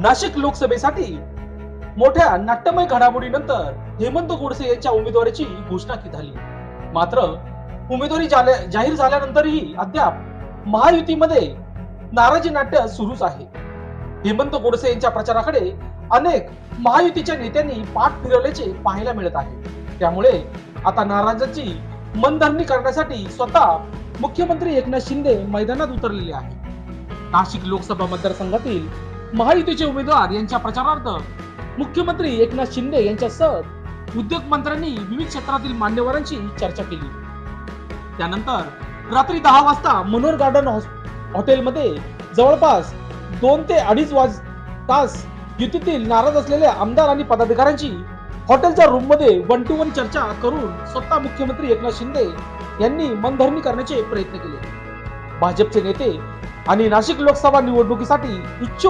नाशिक लोकसभेसाठी मोठ्या नाट्यमय घडामोडीनंतर हेमंत गोडसे यांच्या उमेदवारीची घोषणा झाली. मात्र उमेदवारी जाहीर झाल्यानंतरही अद्याप महायुतीमध्ये नाराजी नाट्य सुरूच आहे. हेमंत गोडसे यांच्या प्रचाराकडे अनेक महायुतीच्या नेत्यांनी पाठ फिरवल्याचे पाहायला मिळत आहे. त्यामुळे आता नाराजांची मनधरणी करण्यासाठी स्वतः मुख्यमंत्री एकनाथ शिंदे मैदानात उतरलेले आहे. नाशिक लोकसभा मतदारसंघातील महायुतीचे उमेदवार यांच्या प्रचारार्थ मुख्यमंत्री एकनाथ शिंदे यांच्यासह उद्योग मंत्र्यांनी विविध क्षेत्रातील मान्यवरांची चर्चा केली. त्यानंतर रात्री 10 वाजता मनोहर गार्डन हॉटेलमध्ये जवळपास 2 ते 2.5 तास युतीतील नाराज असलेल्या आमदार आणि पदाधिकाऱ्यांची हॉटेलच्या रूम मध्ये 1 to 1 चर्चा करून स्वतः मुख्यमंत्री एकनाथ शिंदे यांनी मनधरणी करण्याचे प्रयत्न केले. भाजपचे नेते आणि नाशिक लोकसभा निवडणुकीसाठी इच्छुक